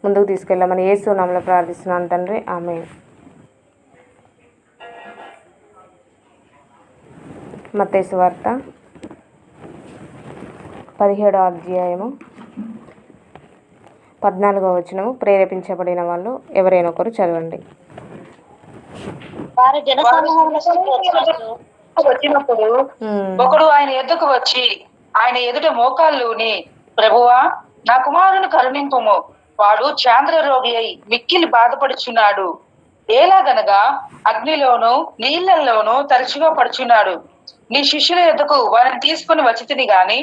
ముందుకు తీసుకెళ్ళమని యేసు నామములో ప్రార్థిస్తున్నాను తండ్రి, ఆమేన్. మత్తయి సువార్త 17వ అధ్యాయము 14వ వచనము. ప్రేరేపించబడిన వాళ్ళు ఎవరైనా ఒకరు చదవండి. వచ్చినప్పుడు ఒకడు ఆయన ఎద్దుకు వచ్చి ఆయన ఎదుట మోకాళ్ళుని, ప్రభువా, నా కుమారుని కరుణింపుము, వాడు చాంద్ర రోగి అయి మిక్కిలి బాధపడుచున్నాడు, ఏలాగనగా అగ్నిలోను నీళ్లలోను తరచుగా పడుచున్నాడు. నీ శిష్యుల ఎద్దుకు వారిని తీసుకుని వచ్చితిని గాని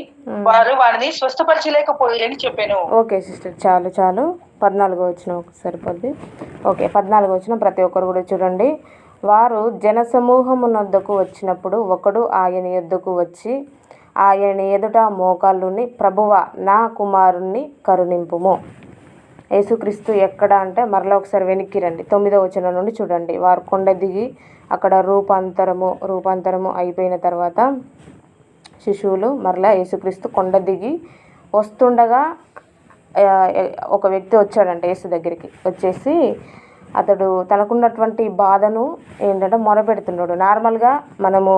వారు వారిని స్వస్థపరచలేకపోయారని చెప్పాను. ఓకే సిస్టర్, చాలు 14వ వచనం సరిపోద్ది. ఓకే, 14వ వచనం ప్రతి ఒక్కరు కూడా చూడండి. వారు జనసమూహమునొద్దకు వచ్చినప్పుడు ఒకడు ఆయన యొద్దకు వచ్చి ఆయన ఎదుట మోకాళ్ళుని, ప్రభువా, నా కుమారుణ్ణి కరుణింపుము. యేసుక్రీస్తు ఎక్కడ అంటే మరలా ఒకసారి వెనక్కి రండి, 9వ వచనం నుండి చూడండి. వారు కొండ దిగి అక్కడ రూపాంతరము అయిపోయిన తర్వాత శిశువులు మరలా యేసుక్రీస్తు కొండ దిగి వస్తుండగా ఒక వ్యక్తి వచ్చాడంట యేసు దగ్గరికి. వచ్చేసి అతడు తనకున్నటువంటి బాధను ఏంటంటే మొరపెడుతున్నాడు. నార్మల్గా మనము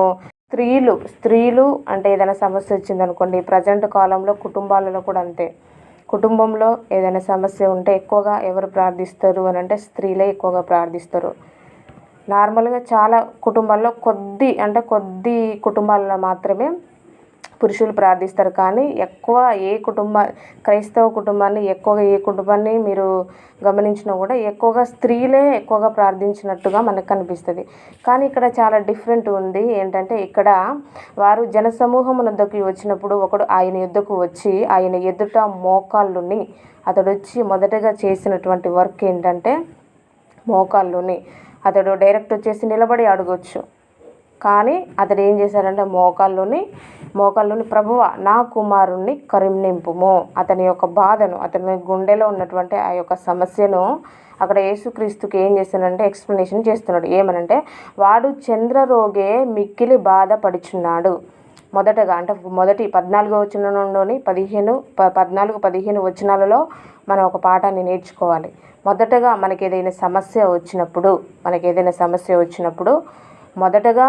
స్త్రీలు అంటే ఏదైనా సమస్య వచ్చిందనుకోండి, ప్రజెంట్ కాలంలో కుటుంబాలలో కూడా అంతే. కుటుంబంలో ఏదైనా సమస్య ఉంటే ఎక్కువగా ఎవరు ప్రార్థిస్తారు అని అంటే స్త్రీలే ఎక్కువగా ప్రార్థిస్తారు. నార్మల్గా చాలా కుటుంబాల్లో కొద్ది కుటుంబాలలో మాత్రమే పురుషులు ప్రార్థిస్తారు. కానీ ఎక్కువ క్రైస్తవ కుటుంబాన్ని ఏ కుటుంబాన్ని మీరు గమనించినా కూడా ఎక్కువగా స్త్రీలే ఎక్కువగా ప్రార్థించినట్టుగా మనకు కనిపిస్తుంది. కానీ ఇక్కడ చాలా డిఫరెంట్ ఉంది. ఏంటంటే ఇక్కడ వారు జనసమూహమునొద్దకు వచ్చినప్పుడు ఒకడు ఆయన యొద్దకు వచ్చి ఆయన ఎదుట మోకాళ్ళుని, అతడు వచ్చి మొదటగా చేసినటువంటి వర్క్ ఏంటంటే మోకాళ్ళుని. అతడు డైరెక్ట్ వచ్చేసి నిలబడి అడగొచ్చు, కానీ అతడు ఏం చేశాడంటే మోకాళ్ళుని, ప్రభువా, నా కుమారుణ్ణి కరుణింపుము. అతని యొక్క బాధను, అతని గుండెలో ఉన్నటువంటి ఆ యొక్క సమస్యను అక్కడ యేసుక్రీస్తుకి ఏం చేస్తాడంటే ఎక్స్ప్లెనేషన్ చేస్తున్నాడు. ఏమనంటే వాడు చంద్రరోగే మిక్కిలి బాధపడుచున్నాడు. మొదటగా అంటే మొదటి 14వ వచనం నుండి 14-15 వచనాలలో మనం ఒక పాఠాన్ని నేర్చుకోవాలి. మొదటగా మనకి ఏదైనా సమస్య వచ్చినప్పుడు మొదటగా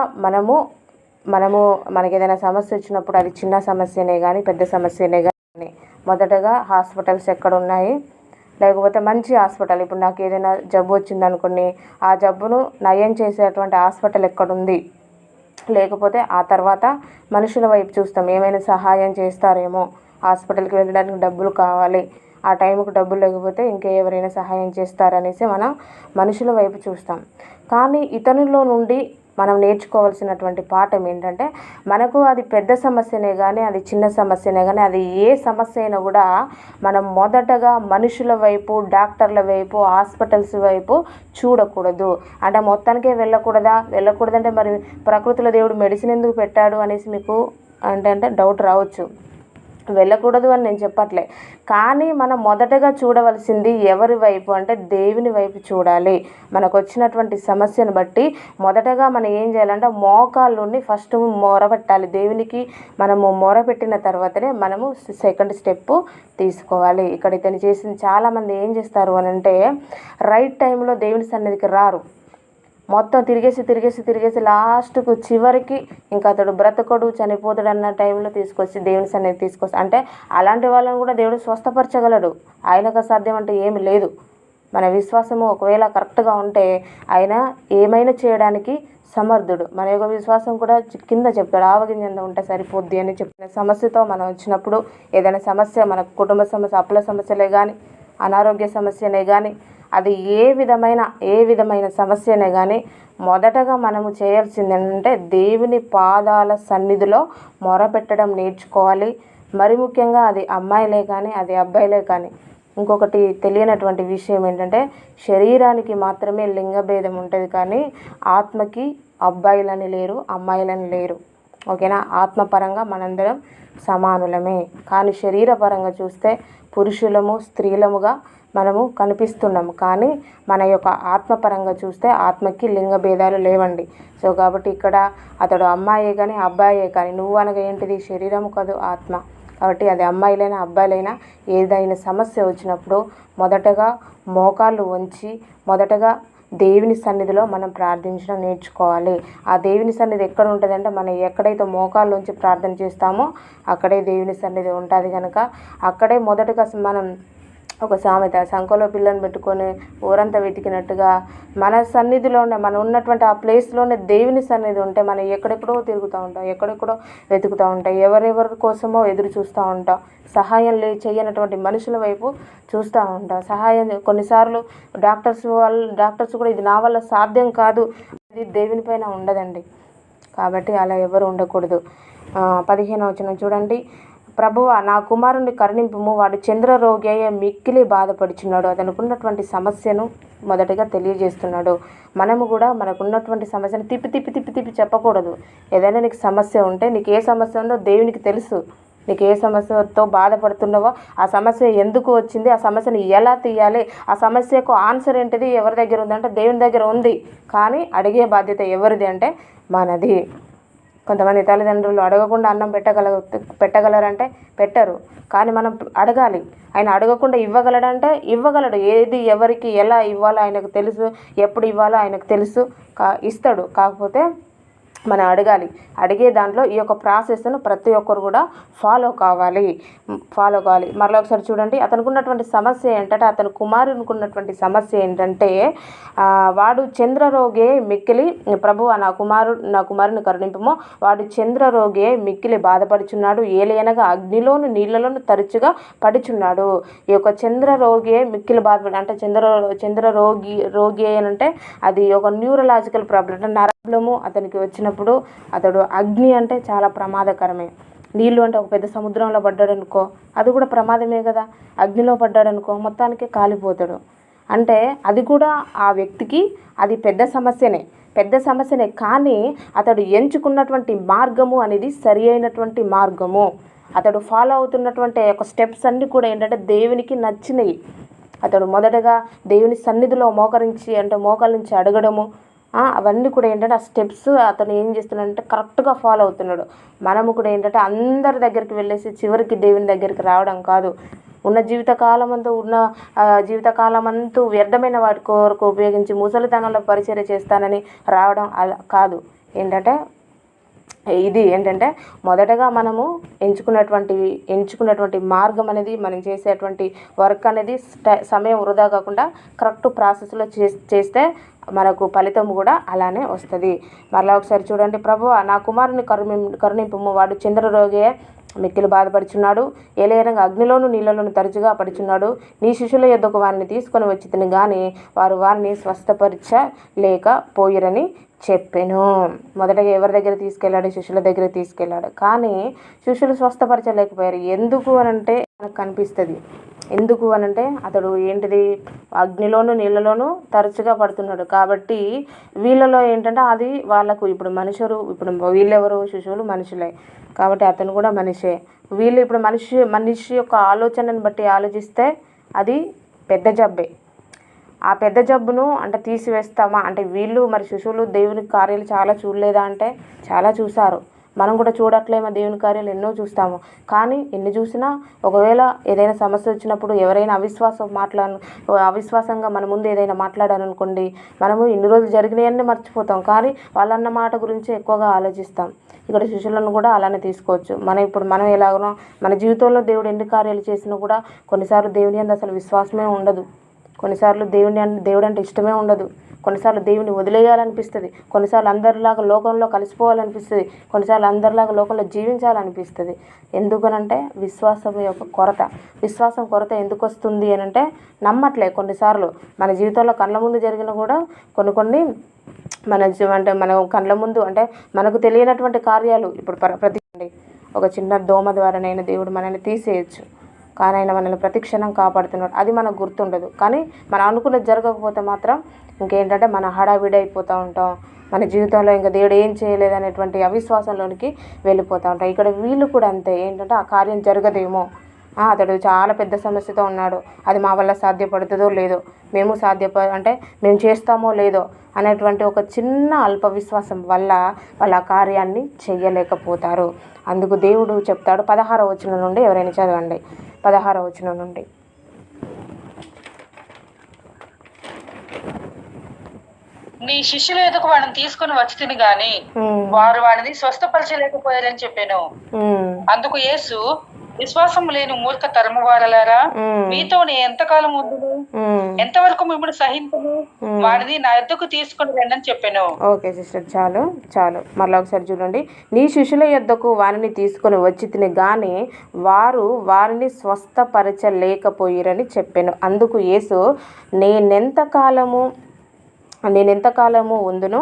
మనకి ఏదైనా సమస్య వచ్చినప్పుడు అది చిన్న సమస్యనే కానీ పెద్ద సమస్యనే కానీ మొదటగా హాస్పిటల్స్ ఎక్కడ ఉన్నాయి, లేకపోతే మంచి హాస్పిటల్. ఇప్పుడు నాకు ఏదైనా జబ్బు వచ్చిందనుకోండి, ఆ జబ్బును నయం చేసేటువంటి హాస్పిటల్ ఎక్కడుంది, లేకపోతే ఆ తర్వాత మనుషుల వైపు చూస్తాం, ఏమైనా సహాయం చేస్తారేమో, హాస్పిటల్కి వెళ్ళడానికి డబ్బులు కావాలి, ఆ టైంకి డబ్బులు లేకపోతే ఇంకెవరైనా సహాయం చేస్తారనేసి మనం మనుషుల వైపు చూస్తాం. కానీ ఇతనులో నుండి మనం నేర్చుకోవాల్సినటువంటి పాఠం ఏంటంటే మనకు అది పెద్ద సమస్యనే కానీ అది చిన్న సమస్యనే కానీ అది ఏ సమస్య అయినా కూడా మనం మొదటగా మనుషుల వైపు, డాక్టర్ల వైపు, హాస్పిటల్స్ వైపు చూడకూడదు. అంటే మొత్తానికే వెళ్ళకూడదంటే మరి ప్రకృతిలో దేవుడు మెడిసిన్ ఎందుకు పెట్టాడు అనేసి మీకు అంటే డౌట్ రావచ్చు. వెళ్ళకూడదు అని నేను చెప్పట్లే, కానీ మనం మొదటగా చూడవలసింది ఎవరి వైపు అంటే దేవుని వైపు చూడాలి. మనకు వచ్చినటువంటి సమస్యను బట్టి మొదటగా మనం ఏం చేయాలంటే మోకాళ్ళుని ఫస్ట్ మొరపెట్టాలి దేవునికి. మనము మొరపెట్టిన తర్వాతనే మనము సెకండ్ స్టెప్ తీసుకోవాలి. ఇక్కడ ఇతను చేసింది చాలామంది ఏం చేస్తారు అని అంటే రైట్ టైంలో దేవుని సన్నిధికి రారు. మొత్తం తిరిగేసి లాస్ట్కు చివరికి ఇంకా అతడు బ్రతకడు, చనిపోతాడు అన్న టైంలో తీసుకొచ్చి దేవుని సన్నిధికి తీసుకొచ్చి, అంటే అలాంటి వాళ్ళని కూడా దేవుడు స్వస్థపరచగలడు. ఆయనకు అసాధ్యం అంటే ఏమి లేదు. మన విశ్వాసము ఒకవేళ కరెక్ట్గా ఉంటే ఆయన ఏమైనా చేయడానికి సమర్థుడు. మన యొక్క విశ్వాసం కూడా కింద చెప్తాడు, ఆవగింజంత ఉంటే సరిపోద్ది అని చెప్పిన సమస్యతో మనం వచ్చినప్పుడు ఏదైనా సమస్య, మన కుటుంబ సమస్య, అప్పుల సమస్యలే కానీ, అనారోగ్య సమస్యనే కానీ, అది ఏ విధమైన సమస్యనే కానీ మొదటగా మనము చేయాల్సింది ఏంటంటే దేవుని పాదాల సన్నిధిలో మొరపెట్టడం నేర్చుకోవాలి. మరి ముఖ్యంగా అది అమ్మాయిలే కానీ అది అబ్బాయిలే కానీ. ఇంకొకటి తెలియనటువంటి విషయం ఏంటంటే శరీరానికి మాత్రమే లింగభేదం ఉంటుంది, కానీ ఆత్మకి అబ్బాయిలని లేరు, అమ్మాయిలని లేరు. ఓకేనా? ఆత్మపరంగా మనందరం సమానులమే, కానీ శరీరపరంగా చూస్తే పురుషులము స్త్రీలముగా మనము కనిపిస్తున్నాము. కానీ మన యొక్క ఆత్మపరంగా చూస్తే ఆత్మకి లింగ భేదాలు లేవండి. సో కాబట్టి ఇక్కడ అతడు అమ్మాయే కానీ అబ్బాయే కానీ, నువ్వు అనగా ఏంటిది? శరీరము కాదు ఆత్మ. కాబట్టి అది అమ్మాయిలైనా అబ్బాయిలైనా ఏదైనా సమస్య వచ్చినప్పుడు మొదటగా మోకాళ్ళు వంచి మొదటగా దేవుని సన్నిధిలో మనం ప్రార్థించడం నేర్చుకోవాలి. ఆ దేవుని సన్నిధి ఎక్కడ ఉంటుందంటే మనం ఎక్కడైతే మోకాళ్ళ నుంచి ప్రార్థన చేస్తామో అక్కడే దేవుని సన్నిధి ఉంటుంది కనుక అక్కడే మొదటగా మనం ఒక సామెత, సంఖలో పిల్లని పెట్టుకొని ఊరంతా వెతికినట్టుగా మన సన్నిధిలోనే మనం ఉన్నటువంటి ఆ ప్లేస్లోనే దేవుని సన్నిధి ఉంటే మనం ఎక్కడెక్కడో తిరుగుతూ ఉంటాం, ఎక్కడెక్కడో వెతుకుతూ ఉంటాం, ఎవరెవరి కోసమో ఎదురు చూస్తూ ఉంటాం, సహాయం చేయనటువంటి మనుషుల వైపు చూస్తూ ఉంటాం. సహాయం కొన్నిసార్లు డాక్టర్స్ కూడా ఇది నా వల్ల సాధ్యం కాదు, ఇది దేవుని పైన ఉండదండి. కాబట్టి అలా ఎవరు ఉండకూడదు. 15వ వచనం చూడండి. ప్రభువా, నా కుమారుని కరుణింపుము, వాడు చంద్రరోగి అయ్యే మిక్కిలి బాధపడుచున్నాడు. అతనుకున్నటువంటి సమస్యను మొదటగా తెలియజేస్తున్నాడు. మనము కూడా మనకున్నటువంటి సమస్యను తిప్పి చెప్పకూడదు. ఏదైనా నీకు సమస్య ఉంటే నీకు ఏ సమస్య ఉందో దేవునికి తెలుసు. నీకు ఏ సమస్యతో బాధపడుతున్నావో, ఆ సమస్య ఎందుకు వచ్చింది, ఆ సమస్యను ఎలా తీయాలి, ఆ సమస్యకు ఆన్సర్ ఏంటిది ఎవరి దగ్గర ఉందంటే దేవుని దగ్గర ఉంది. కానీ అడిగే బాధ్యత ఎవరిది అంటే మనది. కొంతమంది తల్లిదండ్రులు అడగకుండా అన్నం పెట్టగలరంటే పెట్టరు. కానీ మనం అడగాలి. ఆయన అడగకుండా ఇవ్వగలడంటే ఇవ్వగలడు. ఏది ఎవరికి ఎలా ఇవ్వాలో ఆయనకు తెలుసు, ఎప్పుడు ఇవ్వాలో ఆయనకు తెలుసు, ఇస్తాడు. కాకపోతే మనం అడగాలి. అడిగే దాంట్లో ఈ యొక్క ప్రాసెస్ను ప్రతి ఒక్కరు కూడా ఫాలో కావాలి. మరలా ఒకసారి చూడండి. అతనికి ఉన్నటువంటి సమస్య ఏంటంటే, అతని కుమారునికి ఉన్నటువంటి సమస్య ఏంటంటే, వాడు చంద్రరోగే మిక్కిలి, ప్రభువా నా కుమారుని కరుణింపుము, వాడు చంద్రరోగే మిక్కిలి బాధపడుచున్నాడు, ఏలయనగా అగ్నిలోను నీళ్లలోను తరచుగా పడుచున్నాడు. ఈ యొక్క చంద్రరోగే మిక్కిలి బాధపడి అంటే చంద్రరోగి అని అంటే అది ఒక న్యూరలాజికల్ ప్రాబ్లం, అంటే నరాబ్లము అతనికి వచ్చినప్పుడు అతడు అగ్ని అంటే చాలా ప్రమాదకరమే. నీళ్ళు అంటే ఒక పెద్ద సముద్రంలో పడ్డాడు అనుకో, అది కూడా ప్రమాదమే కదా. అగ్నిలో పడ్డాడు అనుకో మొత్తానికి కాలిపోతాడు. అంటే అది కూడా ఆ వ్యక్తికి అది పెద్ద సమస్యనే. కానీ అతడు ఎంచుకున్నటువంటి మార్గము అనేది సరి అయినటువంటి మార్గము. అతడు ఫాలో అవుతున్నటువంటి ఒక స్టెప్స్ అన్నీ కూడా ఏంటంటే దేవునికి నచ్చినవి. అతడు మొదటగా దేవుని సన్నిధిలో మోకాళ్ళ నుంచి అడగడము, అవన్నీ కూడా ఏంటంటే ఆ స్టెప్స్ అతను ఏం చేస్తున్నాడంటే కరెక్ట్గా ఫాలో అవుతున్నాడు. మనము కూడా ఏంటంటే అందరి దగ్గరికి వెళ్ళేసి చివరికి దేవుని దగ్గరికి రావడం కాదు. జీవితకాలమంతా వ్యర్థమైన వాటి కొరకు ఉపయోగించి ముసలితనంలో పరిచర్య చేస్తానని రావడం అలా కాదు. ఏంటంటే మొదటగా మనము ఎంచుకున్నటువంటి మార్గం అనేది, మనం చేసేటువంటి వర్క్ అనేది సమయం వృధా కాకుండా కరెక్ట్ ప్రాసెస్లో చేస్తే మనకు ఫలితం కూడా అలానే వస్తుంది. మరలా ఒకసారి చూడండి. ప్రభువా నా కుమారుని కరుణింపుము, వాడు చంద్రరోగే మిక్కిలి బాధపడుచున్నాడు, ఏలయనగా అగ్నిలోను నీళ్ళలోను తరచుగా పడుచున్నాడు. నీ శిష్యుల యొద్దకు వారిని తీసుకొని వచ్చితిని గాని వారు వారిని స్వస్థపరచలేకపోయిరని చెప్పెను. మొదటగా ఎవరి దగ్గర తీసుకెళ్ళాడు? శిష్యుల దగ్గర తీసుకెళ్ళాడు. కానీ శిష్యులు స్వస్థపరచలేకపోయారు. ఎందుకు అనంటే మనకు కనిపిస్తుంది. ఎందుకు అనంటే అతడు ఏంటిది, అగ్నిలోను నీళ్ళలోనూ తరచుగా పడుతున్నాడు. కాబట్టి వీళ్ళలో ఏంటంటే అది వాళ్ళకు ఇప్పుడు వీళ్ళెవరు? శిశువులు మనుషులే. కాబట్టి అతను కూడా మనిషే. వీళ్ళు ఇప్పుడు మనిషి యొక్క ఆలోచనను బట్టి ఆలోచిస్తే అది పెద్ద జబ్బే. ఆ పెద్ద జబ్బును అంటే తీసివేస్తామా అంటే వీళ్ళు మరి శిశువులు దేవుని కార్యాలు చాలా చూడలేదా అంటే చాలా చూశారు. మనం కూడా చూడట్లేమో దేవుని కార్యాలు ఎన్నో చూస్తాము. కానీ ఎన్ని చూసినా ఒకవేళ ఏదైనా సమస్య వచ్చినప్పుడు ఎవరైనా అవిశ్వాసంగా మన ముందు ఏదైనా మాట్లాడారనుకోండి, మనము ఇన్ని రోజులు జరిగినాయన్నీ మర్చిపోతాం. కానీ వాళ్ళన్న మాట గురించి ఎక్కువగా ఆలోచిస్తాం. ఇక్కడ శిష్యులను కూడా అలానే తీసుకోవచ్చు. మనం ఎలాగనో మన జీవితంలో దేవుడు ఎన్ని కార్యాలు చేసినా కూడా కొన్నిసార్లు దేవుని యందు అసలు విశ్వాసమే ఉండదు. కొన్నిసార్లు దేవుడు అంటే ఇష్టమే ఉండదు. కొన్నిసార్లు దేవుని వదిలేయాలనిపిస్తుంది. కొన్నిసార్లు అందరిలాగా లోకంలో కలిసిపోవాలనిపిస్తుంది. కొన్నిసార్లు అందరిలాగా లోకంలో జీవించాలనిపిస్తుంది. ఎందుకనంటే విశ్వాసం కొరత ఎందుకు వస్తుంది అనంటే నమ్మట్లే. కొన్నిసార్లు మన జీవితంలో కళ్ళ ముందు జరిగిన కూడా కొన్ని మన కళ్ళ ముందు అంటే మనకు తెలియనటువంటి కార్యాలు ఇప్పుడు ఒక చిన్న దోమ ద్వారానైనా దేవుడు మనల్ని తీసేయచ్చు. కానీ ఆయన మనల్ని ప్రతిక్షణం కాపాడుతున్నాడు. అది మనకు గుర్తుండదు. కానీ మనం అనుకున్నది జరగకపోతే మాత్రం ఇంకేంటంటే మన హడావిడి అయిపోతూ ఉంటాం. మన జీవితంలో ఇంకా దేవుడు ఏం చేయలేదనేటువంటి అవిశ్వాసంలోనికి వెళ్ళిపోతూ ఉంటాం. ఇక్కడ వీళ్ళు కూడా అంతే. ఏంటంటే ఆ కార్యం జరగదేమో, అతడు చాలా పెద్ద సమస్యతో ఉన్నాడు, అది మా వల్ల సాధ్యపడుతుందో లేదో, మేము అంటే మేము చేస్తామో లేదో అనేటువంటి ఒక చిన్న అల్ప విశ్వాసం వల్ల వాళ్ళ ఆ కార్యాన్ని చెయ్యలేకపోతారు. అందుకు దేవుడు చెప్తాడు 16వ వచనం నుండి, ఎవరైనా చదవండి 16వ వచనం నుండి. నీ శిష్యుల ఎదుకు వాడిని తీసుకుని వచ్చి తిని గాని వారు వాడిని స్వస్థపరచలేకపోయారని చెప్పాను. అందుకు యేసు, విశ్వాసం లేని మూర్ఖ తరము వారలారా, మీతో నే ఎంతకాలం ఉందును, ఎంతవరకు మిమ్మల్ని సహించును, వాడిని నా యొద్దకు తీసుకుని రండి అని చెప్పాను. ఓకే సిస్టర్, చాలు మళ్ళీ ఒకసారి చూడండి. నీ శిష్యుల యొద్దకు వారిని తీసుకొని వచ్చి తిని గాని వారు వారిని స్వస్థపరచలేకపోయిరని చెప్పాను. అందుకు యేసు, నేనెంతకాలము ఉందును.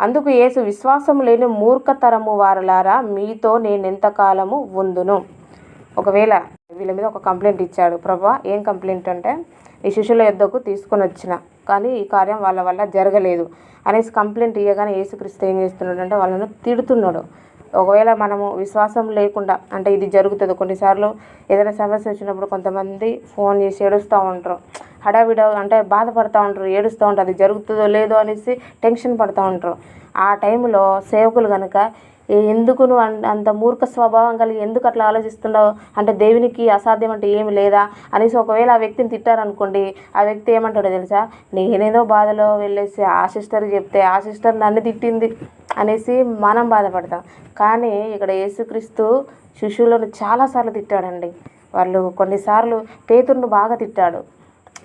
అందుకు యేసు, విశ్వాసం లేని మూర్ఖతరము వారలారా, మీతో నేనెంతకాలము ఉందును. ఒకవేళ వీళ్ళ మీద ఒక కంప్లైంట్ ఇచ్చాడు ప్రభువా. ఏం కంప్లైంట్ అంటే, ఈ శిష్యుల యొద్దకు తీసుకొని వచ్చిన కానీ ఈ కార్యం వాళ్ళ వల్ల జరగలేదు అనేసి కంప్లైంట్ ఇవ్వగానే యేసుక్రీస్తు ఏం చేస్తున్నాడు అంటే వాళ్ళను తిడుతున్నాడు. ఒకవేళ మనము విశ్వాసం లేకుండా అంటే ఇది జరుగుతుంది. కొన్నిసార్లు ఏదైనా సమస్య వచ్చినప్పుడు కొంతమంది ఫోన్ చేసి ఏడుస్తూ ఉంటారు, అంటే బాధపడుతూ ఉంటారు, ఏడుస్తూ ఉంటారు, అది జరుగుతుందో లేదో అనేసి టెన్షన్ పడుతూ ఉంటారు. ఆ టైంలో సేవకులు కనుక ఎందుకు నువ్వు అంత మూర్ఖ స్వభావం కలిగి ఎందుకు అట్లా ఆలోచిస్తున్నావు, అంటే దేవునికి అసాధ్యం అంటే ఏమి లేదా అనేసి ఒకవేళ ఆ వ్యక్తిని తిట్టారనుకోండి, ఆ వ్యక్తి ఏమంటాడో తెలుసా, నేనేదో బాధలో వెళ్ళేసి ఆ సిస్టర్కి చెప్తే ఆ సిస్టర్ నన్ను తిట్టింది అనేసి మనం బాధపడతాం. కానీ ఇక్కడ యేసుక్రీస్తు శిష్యులను చాలాసార్లు తిట్టాడండి. వాళ్ళు కొన్నిసార్లు పేతురును బాగా తిట్టాడు.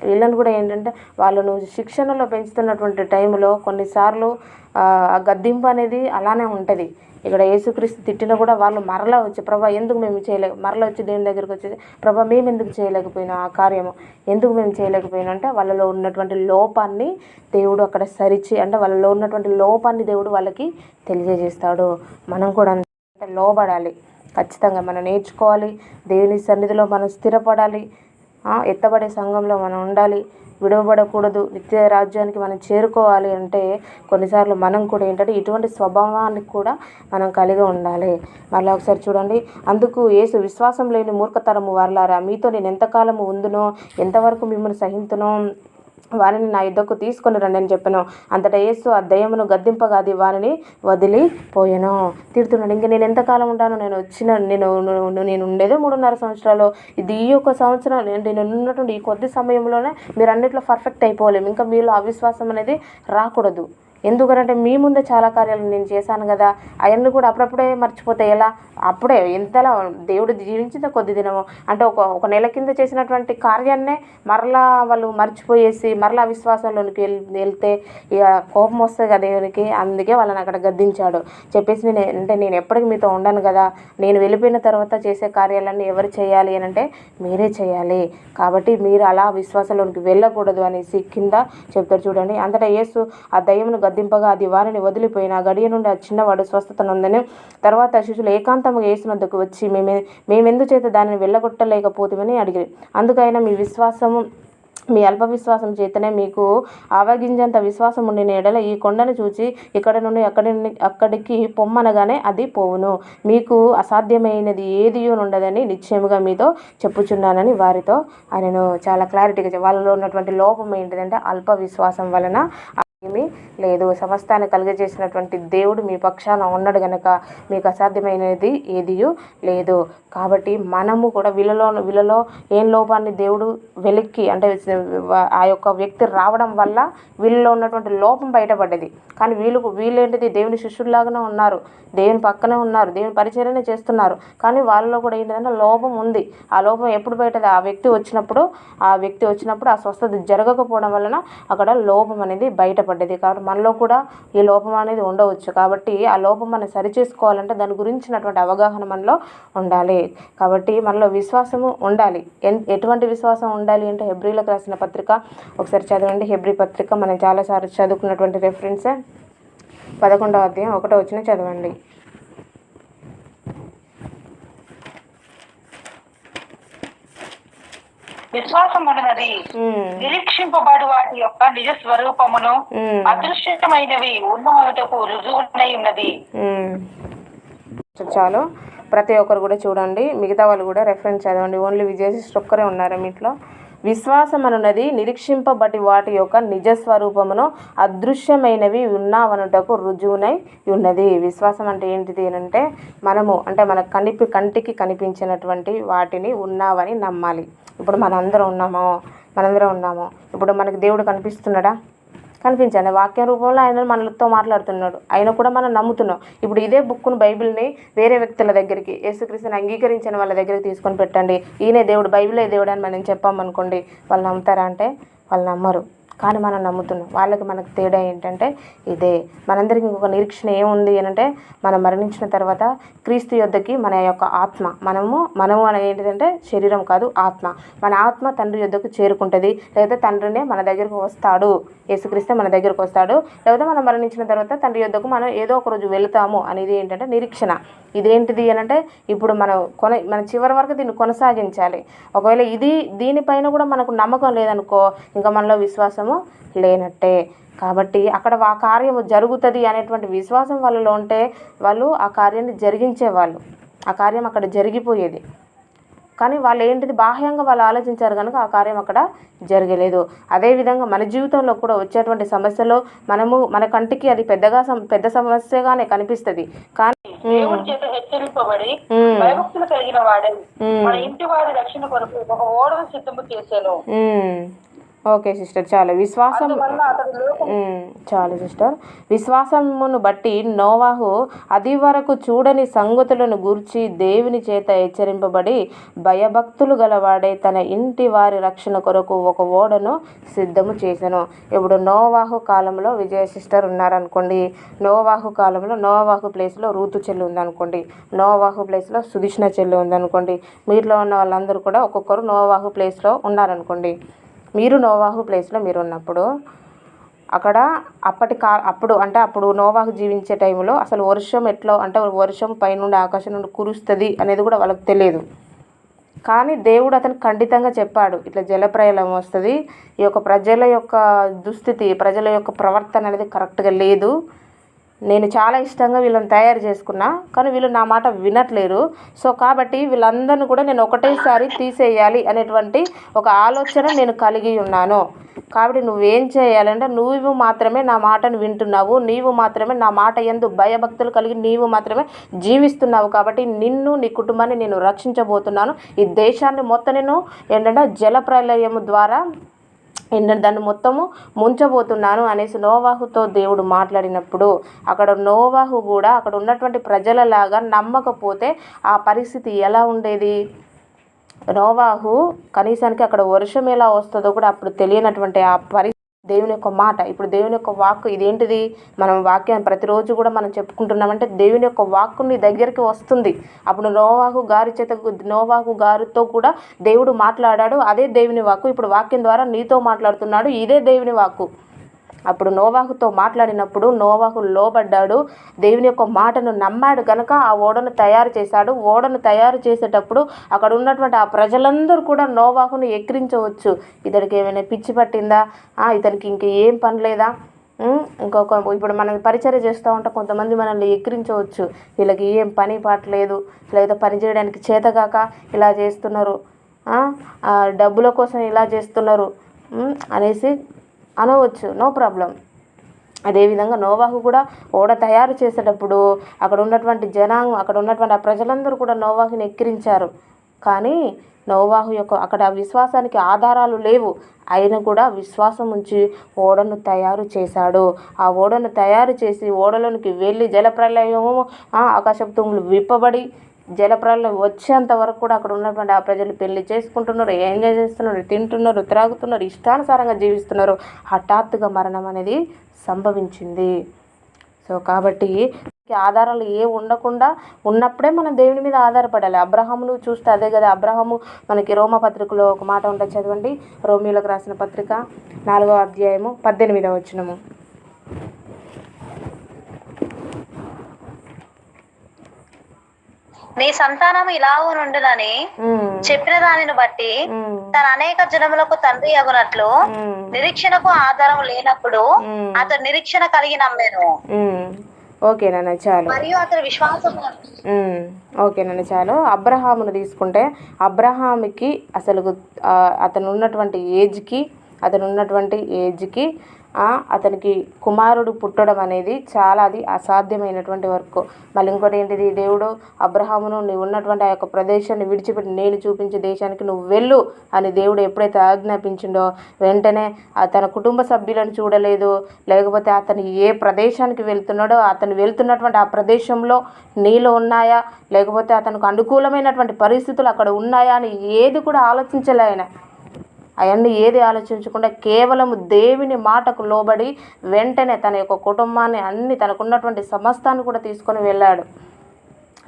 వీళ్ళని కూడా ఏంటంటే వాళ్ళను శిక్షణలో పెంచుతున్నటువంటి టైంలో కొన్నిసార్లు ఆ గద్దింపు అనేది అలానే ఉంటుంది. ఇక్కడ యేసుక్రీస్తు తిట్టినా కూడా వాళ్ళు మరలా వచ్చి, ప్రభా ఎందుకు మేము మరలా వచ్చి దేవుని దగ్గరికి వచ్చేసి, ప్రభా మేము ఎందుకు చేయలేకపోయినా ఆ కార్యము, ఎందుకు మేము చేయలేకపోయినా అంటే వాళ్ళలో ఉన్నటువంటి లోపాన్ని దేవుడు అక్కడ అంటే వాళ్ళలో ఉన్నటువంటి లోపాన్ని దేవుడు వాళ్ళకి తెలియజేస్తాడు. మనం కూడా అంటే లోబడాలి, ఖచ్చితంగా మనం నేర్చుకోవాలి, దేవుని సన్నిధిలో మనం స్థిరపడాలి, ఎత్తబడే సంఘంలో మనం ఉండాలి, విడవబడకూడదు, నిత్య రాజ్యానికి మనం చేరుకోవాలి అంటే కొన్నిసార్లు మనం కూడా ఏంటంటే ఇటువంటి స్వభావాన్ని కూడా మనం కలిగి ఉండాలి. మళ్ళీ ఒకసారి చూడండి. అందుకు యేసు, విశ్వాసం లేని మూర్ఖతరము వారలారా, మీతో నేను ఎంతకాలము ఉందునో, ఎంతవరకు మిమ్మల్ని సహించునో, వారిని నా యుద్ధకు తీసుకొని రండి అని చెప్పాను. అంతటా యేసు ఆ దయ్యమును గద్దింపగా అది వారిని వదిలిపోయాను. తిడుతున్నాడు, ఇంక నేను ఎంతకాలం ఉంటాను, నేను ఉండేదే 3.5 సంవత్సరాలు, ఇది ఈ ఒక సంవత్సరం నేను ఉన్నటువంటి ఈ కొద్ది సమయంలోనే మీరు అన్నిట్లో పర్ఫెక్ట్ అయిపోలేము, ఇంకా మీలో అవిశ్వాసం అనేది రాకూడదు. ఎందుకంటే మీ ముందే చాలా కార్యాలు నేను చేశాను కదా, అవన్నీ కూడా అప్పుడప్పుడే మర్చిపోతే ఎలా, అప్పుడే ఎంతలా దేవుడు జీవించిన కొద్ది దినము అంటే ఒక నెల కింద చేసినటువంటి కార్యాన్నే మరలా వాళ్ళు మర్చిపోయేసి మరలా విశ్వాసంలోనికి వెళ్తే ఇక కోపం వస్తుంది కదా దేవునికి. అందుకే వాళ్ళని అక్కడ గద్దించాడు. చెప్పేసి నేను ఎప్పటికీ మీతో ఉండను కదా, నేను వెళ్ళిపోయిన తర్వాత చేసే కార్యాలన్నీ ఎవరు చేయాలి అని అంటే మీరే చేయాలి, కాబట్టి మీరు అలా విశ్వాసంలోనికి వెళ్ళకూడదు అనేసి కింద చెప్తారు చూడండి. అంతటా యేసు ఆ దయ్యమును గద్దింపగా అది వారిని వదిలిపోయిన గడియ నుండి ఆ చిన్నవాడు స్వస్థత నొందని. తర్వాత శిష్యులు ఏకాంతంగా యేసు వద్దకు వచ్చి మేమెందుచేత దానిని వెళ్ళగొట్టలేకపోతామని అడిగారు. అందుకైనా మీ అల్ప విశ్వాసం చేతనే మీకు ఆవగింజంత విశ్వాసం ఉండిన ఎడల ఈ కొండను చూచి ఇక్కడ నుండి అక్కడికి పొమ్మనగానే అది పోవును, మీకు అసాధ్యమైనది ఏది ఉండదని నిశ్చయముగా మీతో చెప్పుచున్నానని వారితో ఆయనను చాలా క్లారిటీగా వాళ్ళలో ఉన్నటువంటి లోపం ఏంటిదంటే అల్ప విశ్వాసం వలన ఏమీ లేదు. సమస్తాన్ని కలుగజేసినటువంటి దేవుడు మీ పక్షాన ఉన్నాడు గనక మీకు అసాధ్యమైనది ఏదియూ లేదు. కాబట్టి మనము కూడా వీళ్ళలో ఏం లోపాన్ని దేవుడు వెలిక్కి అంటే ఆ యొక్క వ్యక్తి రావడం వల్ల వీళ్ళలో ఉన్నటువంటి లోపం బయటపడ్డది. కానీ వీళ్ళేంటిది దేవుని శిష్యుల్లాగానే ఉన్నారు, దేవుని పక్కనే ఉన్నారు, దేవుని పరిచర్యనే చేస్తున్నారు, కానీ వాళ్ళలో కూడా ఏంటంటే లోపం ఉంది. ఆ లోపం ఎప్పుడు బయటది, ఆ వ్యక్తి వచ్చినప్పుడు ఆ స్వస్థత జరగకపోవడం వలన అక్కడ లోపం అనేది బయటపడ్డది. కాబట్టి మనలో కూడా ఈ లోపం అనేది ఉండవచ్చు. కాబట్టి ఆ లోపం మనం సరిచేసుకోవాలంటే దాని గురించినటువంటి అవగాహన మనలో ఉండాలి. కాబట్టి మనలో విశ్వాసము ఉండాలి. ఎటువంటి విశ్వాసం ఉండాలి అంటే హెబ్రీలకు రాసిన పత్రిక ఒకసారి చదవండి. హెబ్రీ పత్రిక మనం చాలాసార్లు చదువుకున్నటువంటి రెఫరెన్సే. 11వ అధ్యాయం 1వ వచనం చదవండి. విశ్వాసం ఉన్నది నిరీక్షింపబడు వాటి యొక్క నిజ స్వరూపమును, అదృశ్యమైనవి ఉన్నముటకు రుజువునై ఉన్నది. చాలు, ప్రతి ఒక్కరు కూడా చూడండి, మిగతా వాళ్ళు కూడా రెఫరెన్స్ చదవండి. ఓన్లీ విజయ సిస్టర్ ఒక్కరే ఉన్నారు మీట్లో. విశ్వాసం అనున్నది నిరీక్షింపబడి వాటి యొక్క నిజస్వరూపమును అదృశ్యమైనవి ఉన్నావనుటకు రుజువునై ఉన్నది. విశ్వాసం అంటే ఏంటిది అంటే మనము అంటే మన కంటికి కనిపించినటువంటి వాటిని ఉన్నావని నమ్మాలి. ఇప్పుడు మనందరం ఉన్నాము. ఇప్పుడు మనకి దేవుడు కనిపిస్తున్నాడా? కనిపించండి. వాక్య రూపంలో ఆయన మనతో మాట్లాడుతున్నాడు, ఆయన కూడా మనం నమ్ముతున్నాం. ఇప్పుడు ఇదే బుక్ను, బైబిల్ని వేరే వ్యక్తుల దగ్గరికి, యేసుక్రీస్తుని అంగీకరించిన వాళ్ళ దగ్గరికి తీసుకొని పెట్టండి, ఈయనే దేవుడు, బైబిలే దేవుడు అని మనం చెప్పామనుకోండి, వాళ్ళు నమ్ముతారా అంటే వాళ్ళు నమ్మరు. కానీ మనం నమ్ముతున్నాం. వాళ్ళకి మనకు తేడా ఏంటంటే ఇదే. మనందరికీ ఇంకొక నిరీక్షణ ఏముంది అని అంటే మనం మరణించిన తర్వాత క్రీస్తు యొద్దకి మన యొక్క ఆత్మ, మనము అనేది ఏంటిదంటే శరీరం కాదు, ఆత్మ, మన ఆత్మ తండ్రి యొద్దకు చేరుకుంటుంది. లేదా తండ్రినే మన దగ్గరకు వస్తాడు, యేసుక్రీస్తే మన దగ్గరకు వస్తాడు. లేకపోతే మనం మరణించిన తర్వాత తండ్రి యొద్దకు మనం ఏదో ఒక రోజు వెళుతాము అనేది ఏంటంటే నిరీక్షణ. ఇదేంటిది అని అంటే ఇప్పుడు మన చివరి వరకు దీన్ని కొనసాగించాలి. ఒకవేళ దీనిపైన కూడా మనకు నమ్మకం లేదనుకో, ఇంకా మనలో విశ్వాసము లేనట్టే. కాబట్టి అక్కడ ఆ కార్యము జరుగుతుంది అనేటువంటి విశ్వాసం వాళ్ళలో ఉంటే వాళ్ళు ఆ కార్యాన్ని జరిగించేవాళ్ళు, ఆ కార్యం అక్కడ జరిగిపోయేది. కానీ వాళ్ళు ఏంటిది బాహ్యంగా వాళ్ళు ఆలోచించారు కనుక ఆ కార్యం అక్కడ జరగలేదు. అదేవిధంగా మన జీవితంలో కూడా వచ్చేటువంటి సమస్యలో మన కంటికి అది పెద్ద సమస్యగానే కనిపిస్తుంది. కానీ దేవుడి చేత హెచ్చరింపబడి భయభక్తులు కలిగిన వాడే మన ఇంటి వారి రక్షణ కొరకు ఒక ఓడను సిద్ధము చేశాను. ఓకే సిస్టర్, చాలు. చాలు సిస్టర్. విశ్వాసమును బట్టి నోవాహు అది వరకు చూడని సంగతులను గూర్చి దేవుని చేత హెచ్చరింపబడి భయభక్తులు గలవాడే తన ఇంటి వారి రక్షణ కొరకు ఒక ఓడను సిద్ధము చేశాను. ఇప్పుడు నోవాహు కాలంలో విజయ సిస్టర్ ఉన్నారనుకోండి, నోవాహు కాలంలో నోవాహు ప్లేస్లో రూతు చెల్లి ఉందనుకోండి, నోవాహు ప్లేస్లో సుధిష్ణ చెల్లి ఉందనుకోండి, మీరులో ఉన్న వాళ్ళందరూ కూడా ఒక్కొక్కరు నోవాహు ప్లేస్లో ఉన్నారనుకోండి. మీరు నోవాహు ప్లేస్లో మీరు ఉన్నప్పుడు అక్కడ అప్పుడు నోవాహు జీవించే టైంలో అసలు వర్షం వర్షం పైనుండి ఆకాశం నుండి కురుస్తుంది అనేది కూడా వాళ్ళకి తెలియదు. కానీ దేవుడు అతనికి ఖండితంగా చెప్పాడు, ఇట్లా జలప్రళయం వస్తుంది, ఈ యొక్క ప్రజల యొక్క దుస్థితి, ప్రజల యొక్క ప్రవర్తన అనేది కరెక్ట్గా లేదు, నేను చాలా ఇష్టంగా వీళ్ళని తయారు చేసుకున్నా కానీ వీళ్ళు నా మాట వినట్లేరు, సో కాబట్టి వీళ్ళందరినీ కూడా నేను ఒకటేసారి తీసేయాలి అనేటువంటి ఒక ఆలోచన నేను కలిగి ఉన్నాను. కాబట్టి నువ్వేం చేయాలంటే నువ్వు మాత్రమే నా మాటను వింటున్నావు, నీవు మాత్రమే నా మాట యందు భయభక్తులు కలిగి నీవు మాత్రమే జీవిస్తున్నావు, కాబట్టి నిన్ను నీ కుటుంబాన్ని నేను రక్షించబోతున్నాను, ఈ దేశాన్ని మొత్తం నేను ఏంటంటే జలప్రళయము ద్వారా దాన్ని మొత్తము ముంచబోతున్నాను అనేసి నోవాహుతో దేవుడు మాట్లాడినప్పుడు అక్కడ నోవాహు కూడా అక్కడ ఉన్నటువంటి ప్రజలలాగా నమ్మకపోతే ఆ పరిస్థితి ఎలా ఉండేది? నోవాహు కనీసానికి అక్కడ వర్షం ఎలా వస్తుందో కూడా అప్పుడు తెలియనటువంటి ఆ దేవుని యొక్క మాట, ఇప్పుడు దేవుని యొక్క వాక్కు ఇదేంటిది? మనం వాక్యాన్ని ప్రతిరోజు కూడా మనం చెప్పుకుంటున్నామంటే దేవుని యొక్క వాక్కు నీ దగ్గరికి వస్తుంది. అప్పుడు నోవాహు గారితో కూడా దేవుడు మాట్లాడాడు, అదే దేవుని వాక్కు ఇప్పుడు వాక్యం ద్వారా నీతో మాట్లాడుతున్నాడు, ఇదే దేవుని వాక్కు. అప్పుడు నోవాహుతో మాట్లాడినప్పుడు నోవాహు లోబడ్డాడు, దేవుని యొక్క మాటను నమ్మాడు కనుక ఆ ఓడను తయారు చేశాడు. ఓడను తయారు చేసేటప్పుడు అక్కడ ఉన్నటువంటి ఆ ప్రజలందరూ కూడా నోవాహును ఎక్కిరించవచ్చు, ఇతనికి ఏమైనా పిచ్చి పట్టిందా, ఇతనికి ఇంక ఏం పని లేదా, ఇప్పుడు మనం పరిచర్య చేస్తూ ఉంటాం, కొంతమంది మనల్ని ఎక్కిరించవచ్చు, వీళ్ళకి ఏం పని పాటలేదు, లేదా పని చేయడానికి చేతగాక ఇలా చేస్తున్నారు, డబ్బుల కోసం ఇలా చేస్తున్నారు అనేసి అనవచ్చు, నో ప్రాబ్లం. అదేవిధంగా నోవాహు కూడా ఓడ తయారు చేసేటప్పుడు అక్కడ ఉన్నటువంటి జనాంగం, అక్కడ ఉన్నటువంటి ఆ ప్రజలందరూ కూడా నోవాహుని ఎక్కిరించారు. కానీ నోవాహు యొక్క అక్కడ విశ్వాసానికి ఆధారాలు లేవు, ఆయన కూడా విశ్వాసం ఉంచి ఓడను తయారు చేశాడు. ఆ ఓడను తయారు చేసి ఓడలోనికి వెళ్ళి జలప్రళయము, ఆకాశపు తూములు విప్పబడి జలప్రళయం వచ్చేంత వరకు కూడా అక్కడ ఉన్నటువంటి ఆ ప్రజలు పెళ్లి చేసుకుంటున్నారు, ఎంజాయ్ చేస్తున్నారు, తింటున్నారు, త్రాగుతున్నారు, ఇష్టానుసారంగా జీవిస్తున్నారు. హఠాత్తుగా మరణం అనేది సంభవించింది. సో కాబట్టి ఆధారాలు ఉండకుండా ఉన్నప్పుడే మనం దేవుని మీద ఆధారపడాలి. అబ్రహామును చూస్తే అదే కదా. అబ్రహాము మనకి రోమపత్రికలో ఒక మాట ఉంటుంది, చదవండి. రోమీయులకు రాసిన పత్రిక 4వ అధ్యాయము 18వ వచనము. నీ సంతానము ఇలాగూ నుండునని చెప్పిన దానిని బట్టి తన అనేక జనములకు తండ్రి అగునట్లు నిరీక్షణకు ఆధారం లేనప్పుడు అతడు నిరీక్షణ కలిగి నమ్మాను. ఓకే నాన్న చాలు. మరియు అతని విశ్వాసం ఓకే నాన్న చాలు. అబ్రహామును తీసుకుంటే అబ్రహాముకి అసలు అతను ఉన్నటువంటి ఏజ్కి అతనికి కుమారుడు పుట్టడం అనేది చాలా అది అసాధ్యమైనటువంటి వర్క్. మళ్ళీ ఇంకోటి ఏంటిది, దేవుడు అబ్రహామును నీవు ఉన్నటువంటి ఆ యొక్క ప్రదేశాన్ని విడిచిపెట్టి నేను చూపించే దేశానికి నువ్వు వెళ్ళు అని దేవుడు ఎప్పుడైతే ఆజ్ఞాపించిండో వెంటనే తన కుటుంబ సభ్యులను చూడలేదు, లేకపోతే అతను ఏ ప్రదేశానికి వెళ్తున్నాడో అతను వెళ్తున్నటువంటి ఆ ప్రదేశంలో నీళ్ళు ఉన్నాయా, లేకపోతే అతనికి అనుకూలమైనటువంటి పరిస్థితులు అక్కడ ఉన్నాయా అని ఏది కూడా ఆలోచించలే ఆయన. అవన్నీ ఏది ఆలోచించకుండా కేవలం దేవుని మాటకు లోబడి వెంటనే తన యొక్క కుటుంబాన్ని అన్ని తనకున్నటువంటి సమస్తాన్ని కూడా తీసుకొని వెళ్ళాడు.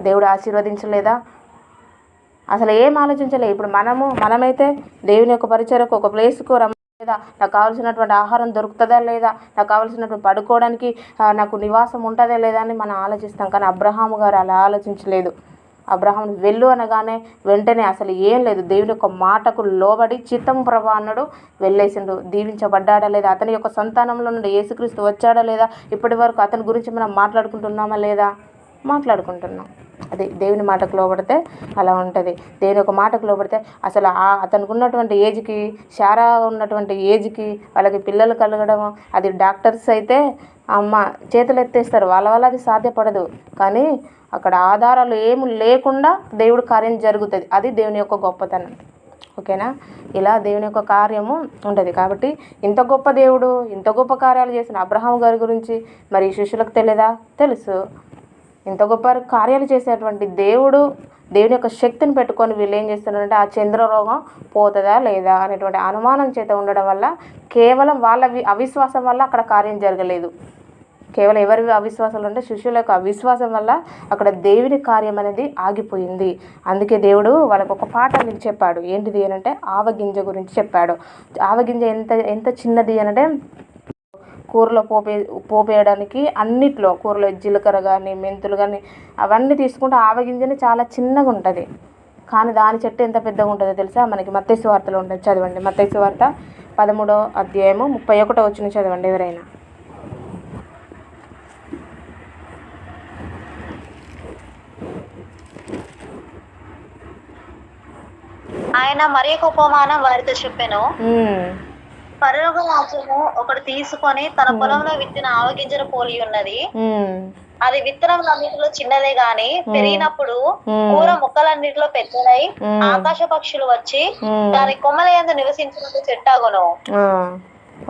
దేవుడు ఆశీర్వదించలేదా? అసలు ఏం ఆలోచించలేదు. ఇప్పుడు మనమైతే దేవుని యొక్క పరిచర్యకు ఒక ప్లేస్కు లేదా, నాకు కావాల్సినటువంటి ఆహారం దొరుకుతుందా లేదా, నాకు కావాల్సినటువంటి పడుకోవడానికి నాకు నివాసం ఉంటుందా లేదా అని మనం ఆలోచిస్తాం. కానీ అబ్రహాము గారు అలా ఆలోచించలేదు. అబ్రహాం వెళ్ళు అనగానే వెంటనే అసలు ఏం లేదు, దేవుని యొక్క మాటకు లోబడి చిత్తం ప్రభా అన్నాడు, వెళ్ళేసిండు. దీవించబడ్డాడా లేదా, అతని యొక్క సంతానంలో నుండి యేసుక్రీస్తు వచ్చాడా లేదా, ఇప్పటి వరకు అతని గురించి మనం మాట్లాడుకుంటున్నామా లేదా, మాట్లాడుకుంటున్నాం. అది దేవుని మాటకు లోబడితే అలా ఉంటుంది. దేవుని యొక్క మాటకు లోబడితే అసలు అతనికి ఉన్నటువంటి ఏజ్కి, శారా ఉన్నటువంటి ఏజ్కి వాళ్ళకి పిల్లలు కలగడం, అది డాక్టర్స్ అయితే అమ్మ చేతులు ఎత్తేస్తారు, వాళ్ళ వల్ల అది సాధ్యపడదు. కానీ అక్కడ ఆధారాలు ఏమి లేకుండా దేవుడు కార్యం జరుగుతుంది. అది దేవుని యొక్క గొప్పతనం. ఓకేనా? ఇలా దేవుని యొక్క కార్యము ఉంటుంది. కాబట్టి ఇంత గొప్ప దేవుడు ఇంత గొప్ప కార్యాలు చేసిన అబ్రహాం గారి గురించి మరి శిష్యులకు తెలియదా? తెలుసు. ఇంత గొప్ప కార్యాలు చేసేటువంటి దేవుని యొక్క శక్తిని పెట్టుకొని వీళ్ళు ఏం చేస్తున్నారంటే ఆ చంద్రరోగం పోతుందా లేదా అనేటువంటి అనుమానం చేత ఉండడం వల్ల, కేవలం వాళ్ళ అవిశ్వాసం వల్ల అక్కడ కార్యం జరగలేదు. కేవలం ఎవరి అవిశ్వాసాలు అంటే శిష్యుల యొక్క అవిశ్వాసం వల్ల అక్కడ దేవుని కార్యం అనేది ఆగిపోయింది. అందుకే దేవుడు వాళ్ళకు ఒక పాఠాన్ని చెప్పాడు. ఏంటిది అనంటే ఆవగింజ గురించి చెప్పాడు. ఆవగింజ ఎంత చిన్నది అనంటే కూరలో పోపేయడానికి అన్నిట్లో, కూరలో జీలకర్ర కానీ మెంతులు కానీ అవన్నీ తీసుకుంటే ఆవగింజని చాలా చిన్నగా ఉంటుంది. కానీ దాని చెట్టు ఎంత పెద్దగా ఉంటుందో తెలుసా? మనకి మత్తయి సువార్తలో ఉంటుంది. చదవండి, మత్తయి సువార్త 13వ అధ్యాయము 31వ వచనం చదవండి ఎవరైనా. ఆయన మరి ఒక ఉపమానం వారితో చెప్పెను, పరలోక రాజ్యము ఒకడు తీసుకొని తన పొలంలో విత్తిన ఆవగింజను పోలి ఉన్నది. అది విత్తనములన్నిటిలో చిన్నదే గాని పెరిగినప్పుడు కూర మొక్కలన్నిటిలో పెద్దదై ఆకాశ పక్షులు వచ్చి దాని కొమ్మల యందు నివసించినట్టు చెట్టాగును.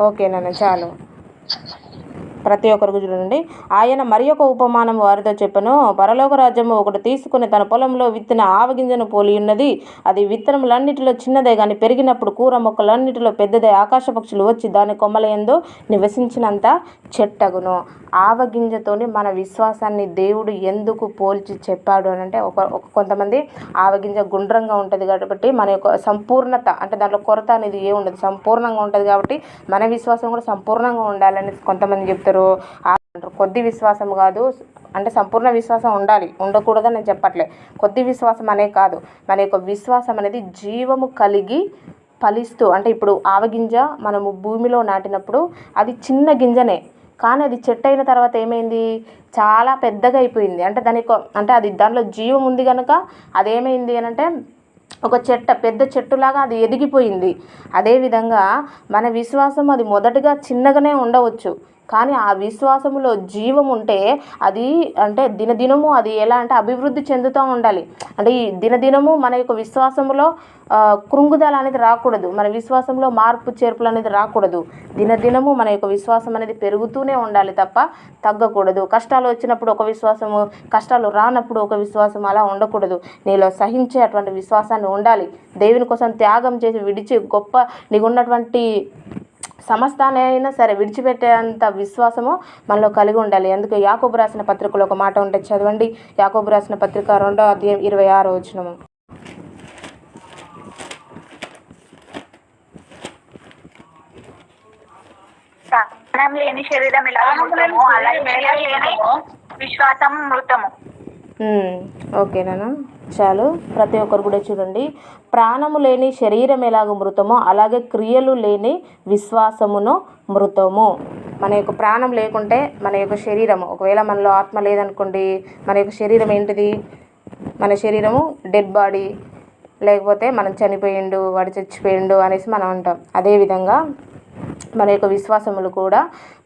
ఓకేనా? చాలు. ప్రతి ఒక్కరికి చూడండి. ఆయన మరి ఒక ఉపమానం వారితో చెప్పెను, పరలోక రాజ్యము ఒకటి తీసుకుని తన పొలంలో విత్తిన ఆవగింజను పోలి ఉన్నది. అది విత్తనములన్నిటిలో చిన్నదే గాని పెరిగినప్పుడు కూర మొక్కలన్నిటిలో పెద్దదే ఆకాశ పక్షులు వచ్చి దాని కొమ్మల యందు నివసించినంత చెట్టగును. ఆవగింజతోని మన విశ్వాసాన్ని దేవుడు ఎందుకు పోల్చి చెప్పాడు అని అంటే, కొంతమంది ఆవగింజ గుండ్రంగా ఉంటుంది కాబట్టి మన యొక్క సంపూర్ణత అంటే దాంట్లో కొరత అనేది ఏముండదు, సంపూర్ణంగా ఉంటుంది కాబట్టి మన విశ్వాసం కూడా సంపూర్ణంగా ఉండాలని కొంతమంది చెప్తారు. కొద్ది విశ్వాసం కాదు అంటే సంపూర్ణ విశ్వాసం ఉండాలి, ఉండకూడదని నేను చెప్పట్లే. కొద్ది విశ్వాసం అనే కాదు, మన యొక్క విశ్వాసం అనేది జీవము కలిగి ఫలిస్తూ, అంటే ఇప్పుడు ఆవగింజ మనము భూమిలో నాటినప్పుడు అది చిన్న గింజనే, కానీ అది చెట్టు అయిన తర్వాత ఏమైంది, చాలా పెద్దగా అయిపోయింది. అంటే అది దానిలో జీవం ఉంది కనుక అదేమైంది అని అంటే ఒక పెద్ద చెట్టులాగా అది ఎదిగిపోయింది. అదేవిధంగా మన విశ్వాసం అది మొదటగా చిన్నగానే ఉండవచ్చు, కానీ ఆ విశ్వాసములో జీవం ఉంటే అది అంటే దినదినము అది ఎలా అంటే అభివృద్ధి చెందుతూ ఉండాలి. అంటే ఈ దినదినము మన యొక్క విశ్వాసంలో కృంగుదల అనేది రాకూడదు, మన విశ్వాసంలో మార్పు చేర్పులు అనేది రాకూడదు. దినదినము మన యొక్క విశ్వాసం అనేది పెరుగుతూనే ఉండాలి తప్ప తగ్గకూడదు. కష్టాలు వచ్చినప్పుడు ఒక విశ్వాసము, కష్టాలు రానప్పుడు ఒక విశ్వాసం అలా ఉండకూడదు. నీలో సహించే అటువంటి విశ్వాసాన్ని ఉండాలి. దేవుని కోసం త్యాగం చేసి విడిచి నీకు ఉన్నటువంటి సమస్తాన్ని అయినా సరే విడిచిపెట్టేంత విశ్వాసము మనలో కలిగి ఉండాలి. అందుకే యాకోబు రాసిన పత్రికలో ఒక మాట ఉంటే చదవండి. యాకోబు రాసిన పత్రిక 2వ అధ్యాయం 26వ వచనము. లేని శరీరం విశ్వాసం మృతము. ఓకేనా? చాలు. ప్రతి ఒక్కరు కూడా చూడండి, ప్రాణము లేని శరీరం ఎలాగ మృతమో అలాగే క్రియలు లేని విశ్వాసమును మృతము. మన యొక్క ప్రాణం లేకుంటే మన యొక్క శరీరము, ఒకవేళ మనలో ఆత్మ లేదనుకోండి, మన యొక్క శరీరం ఏంటిది? మన శరీరము డెడ్ బాడీ, లేకపోతే మనం చనిపోయిండు, వాడు చచ్చిపోయిండు అనేసి మనం అంటాం. అదేవిధంగా మన యొక్క విశ్వాసములు కూడా,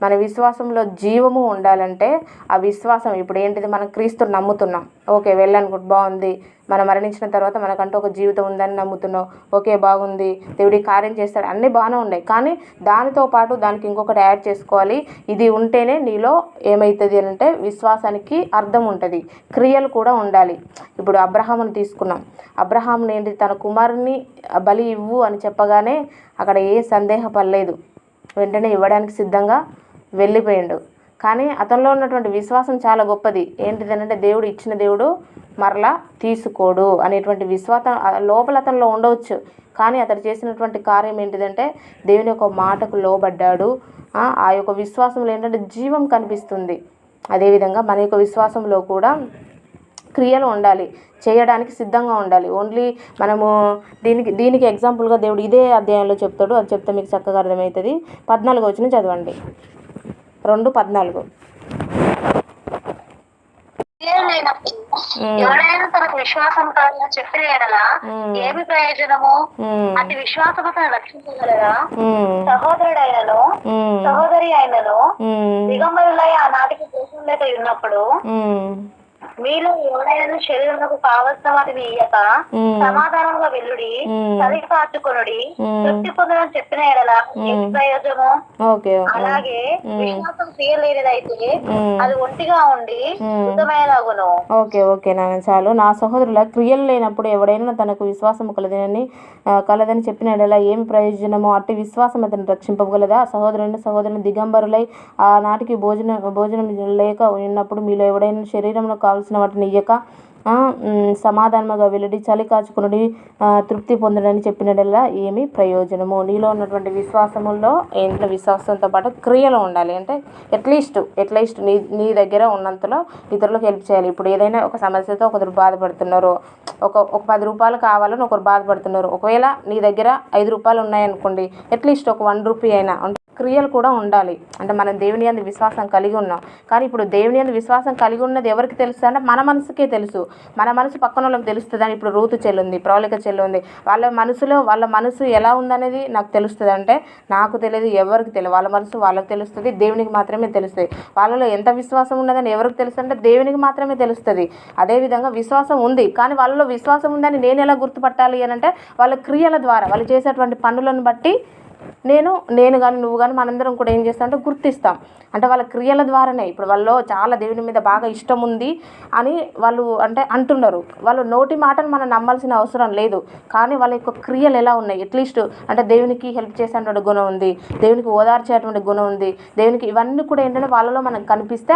మన విశ్వాసంలో జీవము ఉండాలంటే ఆ విశ్వాసం ఇప్పుడు ఏంటిది? మనం క్రీస్తుని నమ్ముతున్నాం, ఓకే వెళ్ళనుకుంటు బాగుంది, మనం మరణించిన తర్వాత మనకంటూ ఒక జీవితం ఉందని నమ్ముతున్నాం, ఓకే బాగుంది, దేవుడి కార్యం చేస్తాడు, అన్నీ బాగానే ఉన్నాయి. కానీ దానితో పాటు దానికి ఇంకొకటి యాడ్ చేసుకోవాలి. ఇది ఉంటేనే నీలో ఏమవుతుంది అని అంటే విశ్వాసానికి అర్థం ఉంటుంది, క్రియలు కూడా ఉండాలి. ఇప్పుడు అబ్రహాముని తీసుకున్నాం. అబ్రహాముని ఏంటి? తన కుమారుని బలి ఇవ్వు అని చెప్పగానే అక్కడ ఏ సందేహపడలేదు, వెంటనే ఇవ్వడానికి సిద్ధంగా వెళ్ళిపోయాడు. కానీ అతనిలో ఉన్నటువంటి విశ్వాసం చాలా గొప్పది. ఏంటిదనంటే దేవుడు ఇచ్చిన దేవుడు మరలా తీసుకోడు అనేటువంటి విశ్వాసం లోపల అతనిలో ఉండవచ్చు. కానీ అతడు చేసినటువంటి కార్యం ఏంటిదంటే దేవుని యొక్క మాటకు లోబడ్డాడు. ఆ యొక్క విశ్వాసంలో ఏంటంటే జీవం కనిపిస్తుంది. అదేవిధంగా మన యొక్క విశ్వాసంలో కూడా క్రియలు ఉండాలి, చేయడానికి సిద్ధంగా ఉండాలి. ఓన్లీ మనము దీనికి ఎగ్జాంపుల్గా దేవుడు ఇదే అధ్యాయంలో చెప్తాడు, అది చెప్తే మీకు చక్కగా అర్థమవుతుంది. 14 వచనం చదవండి, 2:14. ఎవరైనా తనకు విశ్వాసం కావాలని చెప్పిన ఎడల ఏమి ప్రయోజనము? అతి విశ్వాసము తను రక్షించగలరా? సహోదరుడైనను సహోదరి అయినను దిగంబరులై ఆనాటికి దేశం లేక ఉన్నప్పుడు మీలో ఎవరైనా శరీరములకు కావలసిన వాటిని ఇయ్యక సమాధానంగా వెల్లుడి, చలి కాచుకొనుడి, తృప్తి పొందడం చెప్పిన ఎడల ఏమి ప్రయోజనము? అలాగే విశ్వాసం చేయలేనిదైతే అది ఒంటిగా ఉండి శుద్ధమైనగును. ఓకే నాన్న చాలు. నా సహోదరుల క్రియలు లేనప్పుడు ఎవడైనా తనకు విశ్వాసము కలదని చెప్పిన ఎడల ఏమి ప్రయోజనము? అట్టి విశ్వాసం అతను రక్షింపగలదా? సహోదరుని దిగంబరులై ఆ నాటికి భోజనం లేక ఉన్నప్పుడు మీలో ఎవడైనా శరీరంలో కావాల్సిన వాటిని ఇయ్యక సమాధానముగా వెల్లడి, చలి కాచుకునుడి, తృప్తి పొందడని చెప్పినడల్లా ఏమి ప్రయోజనము? నీలో ఉన్నటువంటి విశ్వాసముల్లో ఏంటంటే విశ్వాసంతో పాటు క్రియలు ఉండాలి. అంటే అట్లీస్ట్ నీ దగ్గర ఉన్నంతలో ఇతరులకు హెల్ప్ చేయాలి. ఇప్పుడు ఏదైనా ఒక సమస్యతో ఒకరు బాధపడుతున్నారు, ఒక 10 రూపాయలు కావాలని ఒకరు బాధపడుతున్నారు. ఒకవేళ నీ దగ్గర 5 రూపాయలు ఉన్నాయనుకోండి, అట్లీస్ట్ ఒక 1 రూపీ అయినా క్రియలు కూడా ఉండాలి. అంటే మనం దేవుని యందు విశ్వాసం కలిగి ఉన్నాం. కానీ ఇప్పుడు దేవుని యందు విశ్వాసం కలిగి ఉన్నది ఎవరికి తెలుస్తుంది అంటే మన మనసుకే తెలుసు. మన మనసు పక్కన వాళ్ళకి తెలుస్తుంది. అని ఇప్పుడు రూతు చెల్లుంది, ప్రవళిక చెల్లుంది, వాళ్ళ మనసు ఎలా ఉందనేది నాకు తెలుస్తుంది అంటే నాకు తెలియదు, ఎవరికి తెలియదు. వాళ్ళ మనసు వాళ్ళకి తెలుస్తుంది, దేవునికి మాత్రమే తెలుస్తుంది. వాళ్ళలో ఎంత విశ్వాసం ఉన్నదని ఎవరికి తెలుస్తుంది అంటే దేవునికి మాత్రమే తెలుస్తుంది. అదేవిధంగా విశ్వాసం ఉంది, కానీ వాళ్ళలో విశ్వాసం ఉందని నేను ఎలా గుర్తుపట్టాలి అని అంటే వాళ్ళ క్రియల ద్వారా, వాళ్ళు చేసేటువంటి పనులను బట్టి నేను కానీ నువ్వు కానీ మనందరం కూడా ఏం చేస్తామంటే గుర్తిస్తాం. అంటే వాళ్ళ క్రియల ద్వారానే. ఇప్పుడు వాళ్ళు చాలా దేవుని మీద బాగా ఇష్టం ఉంది అని వాళ్ళు అంటున్నారు. వాళ్ళు నోటి మాటను మనం నమ్మాల్సిన అవసరం లేదు, కానీ వాళ్ళ యొక్క క్రియలు ఎలా ఉన్నాయి? అట్లీస్ట్ అంటే దేవునికి హెల్ప్ చేసేటువంటి గుణం ఉంది, దేవునికి ఓదార్చేటువంటి గుణం ఉంది, దేవునికి ఇవన్నీ కూడా ఏంటంటే వాళ్ళలో మనకు కనిపిస్తే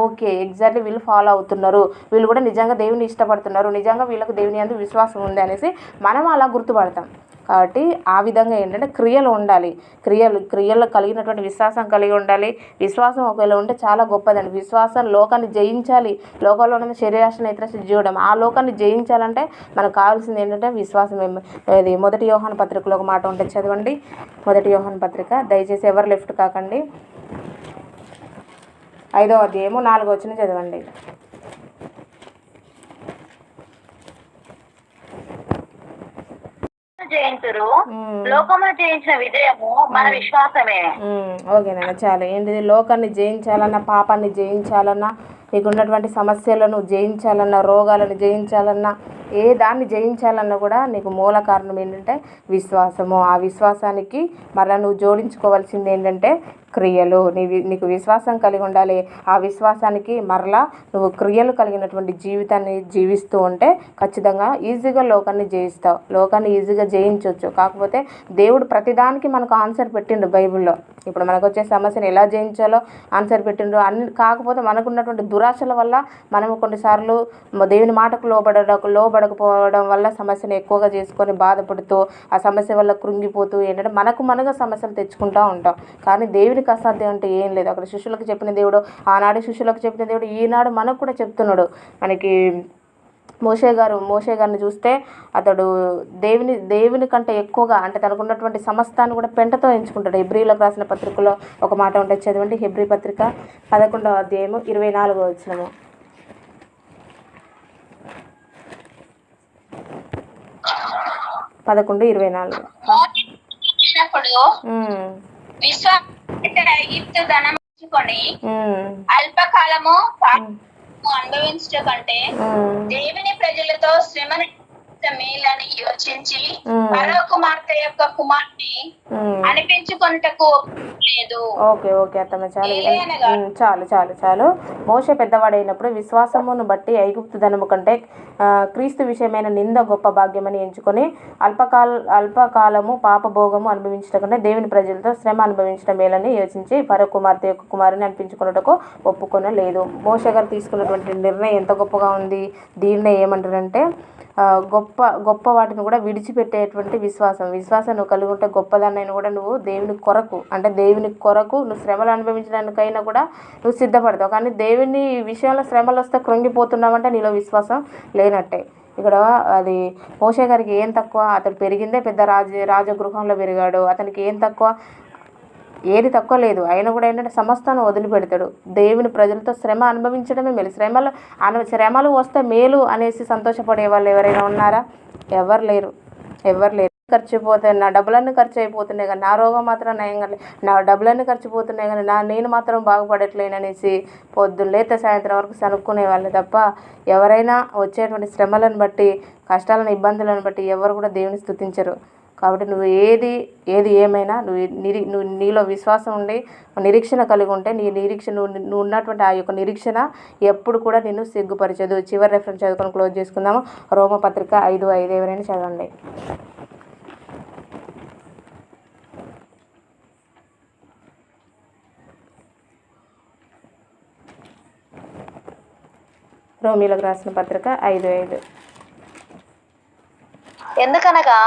ఓకే ఎగ్జాక్ట్లీ వీళ్ళు ఫాలో అవుతున్నారు, వీళ్ళు కూడా నిజంగా దేవుని ఇష్టపడుతున్నారు, నిజంగా వీళ్ళకు దేవుని యందు విశ్వాసం ఉంది అనేసి మనం అలా గుర్తుపడతాం. కాబట్టి ఆ విధంగా ఏంటంటే క్రియలు ఉండాలి. క్రియలు కలిగినటువంటి విశ్వాసం కలిగి ఉండాలి. విశ్వాసం ఒకవేళ ఉంటే చాలా గొప్పదండి. విశ్వాసం లోకాన్ని జయించాలి. లోకంలో ఉన్న శరీరాశను ఇతర జీవడం, ఆ లోకాన్ని జయించాలంటే మనకు కావాల్సింది ఏంటంటే విశ్వాసం. ఇది 1 యోహాను పత్రికలో ఒక మాట ఉంటుంది, చదవండి. 1 యోహాను పత్రిక, దయచేసి ఎవరు లెఫ్ట్ కాకండి. 5వ అధ్యాయము 4వ వచనం చదవండి. జయించురు, లోకమును జయించిన విజయము మన విశ్వాసమే. ఓకేనా చాలు. ఏంటిది? లోకాన్ని జయించాలన్నా, పాపాన్ని జయించాలన్నా, నీకున్నటువంటి సమస్యలను జయించాలన్నా, రోగాలను జయించాలన్నా, ఏ దాన్ని జయించాలన్నా కూడా నీకు మూల కారణం ఏంటంటే విశ్వాసము. ఆ విశ్వాసానికి మరలా నువ్వు జోడించుకోవాల్సింది ఏంటంటే క్రియలు. నీకు విశ్వాసం కలిగి ఉండాలి. ఆ విశ్వాసానికి మరలా నువ్వు క్రియలు కలిగినటువంటి జీవితాన్ని జీవిస్తూ ఉంటే ఖచ్చితంగా ఈజీగా లోకాన్ని జయిస్తావు. లోకాన్ని ఈజీగా జయించవచ్చు. కాకపోతే దేవుడు ప్రతిదానికి మనకు ఆన్సర్ పెట్టిండు బైబిల్లో. ఇప్పుడు మనకు వచ్చే సమస్యను ఎలా జయించాలో ఆన్సర్ పెట్టిండు. కాకపోతే మనకున్నటువంటి దురాశల వల్ల మనము కొన్నిసార్లు దేవుని మాటకు లోబడకపోవడం వల్ల సమస్యను ఎక్కువగా చేసుకొని బాధపడుతూ ఆ సమస్య వల్ల కృంగిపోతూ ఏంటంటే మనగా సమస్యలు తెచ్చుకుంటూ ఉంటాం. కానీ దేవునికి అసాధ్యం అంటే ఏం లేదు. అక్కడ శిష్యులకు చెప్పిన దేవుడు, ఆనాడు శిష్యులకు చెప్పిన దేవుడు ఈనాడు మనకు కూడా చెప్తున్నాడు. మనకి మోషే గారిని చూస్తే అతడు దేవుని కంటే ఎక్కువగా అంటే తనకున్నటువంటి సమస్తాన్ని కూడా పెంటతో ఎంచుకుంటాడు. హెబ్రీలకు రాసిన పత్రికలో ఒక మాట ఉంటుంది, చదవండి. హెబ్రీ పత్రిక 11వ అధ్యాయము 24వ వచనము. 11:24. అల్పకాలము అనుభవించట కంటే దేవుని ప్రజలతో శ్రమ మేలని యోచించి పరో కుమార్తె యొక్క కుమార్తె అనిపించుకొనుటకు లేదు. ఓకే అత్తమ్మ, చాలు. మోషే పెద్దవాడైనప్పుడు విశ్వాసమును బట్టి ఐగుప్తు ధనము కంటే క్రీస్తు విషయమైన నింద గొప్ప భాగ్యమని ఎంచుకొని అల్పకాలము పాపభోగము అనుభవించడం కంటే దేవుని ప్రజలతో శ్రమ అనుభవించడం మేలని యోచించి పరో కుమార్తె యొక్క కుమారుని అనిపించుకున్నట్టుకు ఒప్పుకొనలేదు. మోషే గారు తీసుకున్నటువంటి నిర్ణయం ఎంత గొప్పగా ఉంది. దీన్నే ఏమంటారంటే గొప్ప వాటిని కూడా విడిచిపెట్టేటువంటి విశ్వాసం నువ్వు కలిగి ఉంటే గొప్పదాన్నైనా కూడా నువ్వు దేవుని కొరకు నువ్వు శ్రమలు అనుభవించడానికైనా కూడా నువ్వు సిద్ధపడతావు. కానీ దేవుని విషయంలో శ్రమలు వస్తే కృంగిపోతున్నావంటే నీలో విశ్వాసం లేనట్టే. ఇక్కడ అది మోషే గారికి ఏం తక్కువ? అతడు పెరిగిందే పెద్ద రాజగృహంలో పెరిగాడు. అతనికి ఏం తక్కువ? ఏది తక్కువ లేదు. అయినా కూడా ఏంటంటే సమస్తాన్ని వదిలిపెడతాడు. దేవుని ప్రజలతో శ్రమ అనుభవించడమే మేలు. శ్రమలు వస్తే మేలు అనేసి సంతోషపడే వాళ్ళు ఎవరైనా ఉన్నారా? ఎవరు లేరు. నా డబ్బులన్నీ ఖర్చు అయిపోతున్నాయి కానీ నా రోగం మాత్రం నయం కానీ, నా డబ్బులన్నీ ఖర్చుపోతున్నాయి కానీ నేను మాత్రం బాగుపడట్లేననేసి పొద్దున్నేస్తే సాయంత్రం వరకు సనుక్కునే వాళ్ళు తప్ప ఎవరైనా వచ్చేటువంటి శ్రమలను బట్టి, కష్టాలను, ఇబ్బందులను బట్టి ఎవరు కూడా దేవుని స్తుతించరు. కాబట్టి నువ్వు ఏది ఏమైనా నువ్వు నీలో విశ్వాసం ఉండి నిరీక్షణ కలిగి ఉంటే నువ్వు ఉన్నటువంటి ఆ యొక్క నిరీక్షణ ఎప్పుడు కూడా నిన్ను సిగ్గుపరచదు. చివరి రెఫరెన్స్ చదువుకొని క్లోజ్ చేసుకుందాము. రోమపత్రిక 5:5 ఎవరైనా చదవండి. రోమిలకు రాసిన పత్రిక 5:5. ఎందుకనగా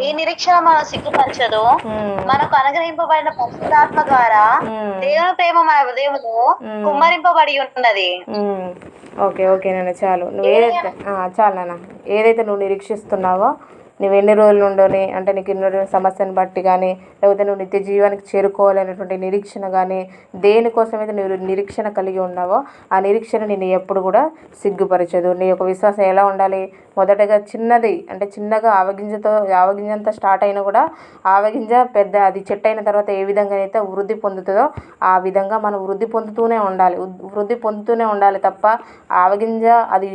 ఈ నిరీక్షణ మనం సిగ్గుపరచదు. మనకు అనుగ్రహింపబడిన పరిశుద్ధాత్మ ద్వారా దేవుని ప్రేమ మన హృదయంలో కుమ్మరింపబడి ఉన్నది. ఓకే నాన్న, చాలు. నాన్న, ఏదైతే నువ్వు నిరీక్షిస్తున్నావో, నువ్వు ఎన్ని రోజులు ఉండని అంటే నీకు ఎన్నో సమస్యను బట్టి కానీ, లేకపోతే నువ్వు నిత్య జీవానికి చేరుకోవాలనేటువంటి నిరీక్షణ కానీ, దేనికోసమైతే నువ్వు నిరీక్షణ కలిగి ఉన్నావో ఆ నిరీక్షణ నిన్ను ఎప్పుడు కూడా సిగ్గుపరచదు. నీ యొక్క విశ్వాసం ఎలా ఉండాలి? మొదటగా చిన్నగా ఆవగింజంతా స్టార్ట్ అయినా కూడా ఆవగింజ పెద్ద అది చెట్టు అయిన తర్వాత ఏ విధంగా అయితే వృద్ధి పొందుతుందో ఆ విధంగా మనం వృద్ధి పొందుతూనే ఉండాలి తప్ప ఆవగింజ అది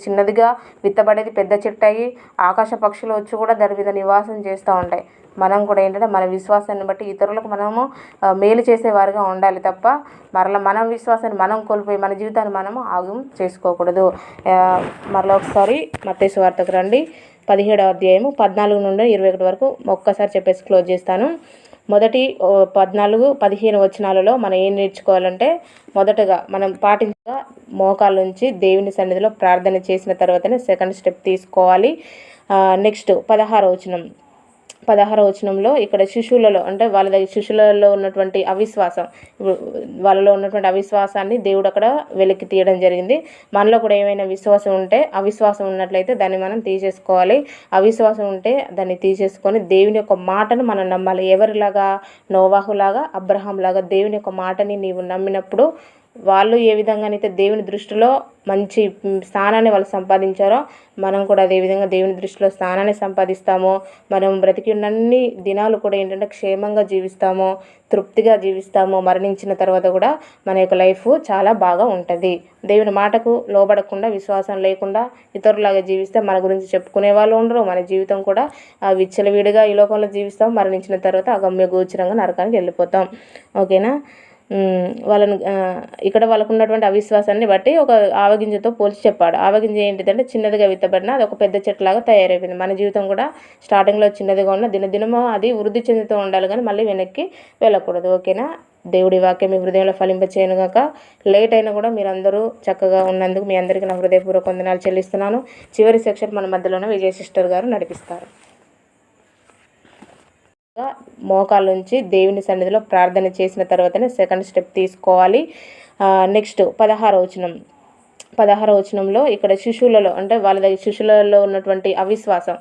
చిన్నదిగా విత్తబడేది పెద్ద చెట్టు అయ్యి ఆకాశ పక్షులు వచ్చి కూడా దాని మీద నివాసం చేస్తూ ఉంటాయి. మనం కూడా ఏంటంటే మన విశ్వాసాన్ని బట్టి ఇతరులకు మనము మేలు చేసేవారుగా ఉండాలి తప్ప మరలా మన విశ్వాసాన్ని మనం కోల్పోయి మన జీవితాన్ని మనము ఆగం చేసుకోకూడదు. మరలా ఒకసారి మత్తయి సువార్తకు రండి. 17వ అధ్యాయము 14 నుండి 21 వరకు ఒక్కసారి చెప్పేసి క్లోజ్ చేస్తాను. మొదటి 14-15 వచనాలలో మనం ఏం నేర్చుకోవాలంటే, మొదటగా మనం పాటించగా మోకాళ్ళ నుంచి దేవుని సన్నిధిలో ప్రార్థన చేసిన తర్వాతనే సెకండ్ స్టెప్ తీసుకోవాలి. నెక్స్ట్ 16వ వచనంలో ఇక్కడ శిశువులలో అంటే శిశువులలో ఉన్నటువంటి వాళ్ళలో ఉన్నటువంటి అవిశ్వాసాన్ని దేవుడు అక్కడ వెలికి తీయడం జరిగింది. మనలో కూడా ఏమైనా విశ్వాసం ఉంటే, అవిశ్వాసం ఉన్నట్లయితే దాన్ని మనం తీసేసుకోవాలి. అవిశ్వాసం ఉంటే దాన్ని తీసేసుకొని దేవుని యొక్క మాటను మనం నమ్మాలి. ఎవరిలాగా? నోవాహులాగా, అబ్రహాంలాగా దేవుని యొక్క మాటని నీవు నమ్మినప్పుడు వాళ్ళు ఏ విధంగానైతే దేవుని దృష్టిలో మంచి స్థానాన్ని వాళ్ళు సంపాదించారో మనం కూడా అదేవిధంగా దేవుని దృష్టిలో స్థానాన్ని సంపాదిస్తాము. మనం బ్రతికి ఉన్నన్ని దినాలు కూడా ఏంటంటే క్షేమంగా జీవిస్తాము, తృప్తిగా జీవిస్తాము. మరణించిన తర్వాత కూడా మన యొక్క లైఫ్ చాలా బాగా ఉంటుంది. దేవుని మాటకు లోబడకుండా, విశ్వాసం లేకుండా ఇతరులాగా జీవిస్తే మన గురించి చెప్పుకునే వాళ్ళు ఉండరు. మన జీవితం కూడా విచ్చలవిడిగా ఈ లోకంలో జీవిస్తాం. మరణించిన తర్వాత అగమ్య గోచరంగా నరకానికి వెళ్ళిపోతాం. ఓకేనా? వాళ్ళకు ఉన్నటువంటి అవిశ్వాసాన్ని బట్టి ఒక ఆవగింజతో పోల్చి చెప్పాడు. ఆవగింజ ఏంటిదంటే చిన్నదిగా విత్తబడిన అది ఒక పెద్ద చెట్టులాగా తయారైపోయింది. మన జీవితం కూడా స్టార్టింగ్లో చిన్నదిగా ఉన్న దినదినమో అది వృద్ధి చెందుతూ ఉండాలి కానీ మళ్ళీ వెనక్కి వెళ్ళకూడదు. ఓకేనా? దేవుడి వాక్యం మీ హృదయంలో ఫలింపచేయను గాక. లేట్ అయినా కూడా మీరందరూ చక్కగా ఉన్నందుకు మీ అందరికీ నా హృదయపూర్వక వందనాలు చెల్లిస్తున్నాను. చివరి సెక్షన్ మన మధ్యలోనే విజయ సిస్టర్ గారు నడిపిస్తారు. మోకాళ్ళ నుంచి దేవుని సన్నిధిలో ప్రార్థన చేసిన తర్వాతనే సెకండ్ స్టెప్ తీసుకోవాలి. నెక్స్ట్ 16వ వచనం. 16వ వచనంలో ఇక్కడ శిశువులలో అంటే వాళ్ళ దగ్గర శిశువులలో ఉన్నటువంటి అవిశ్వాసం,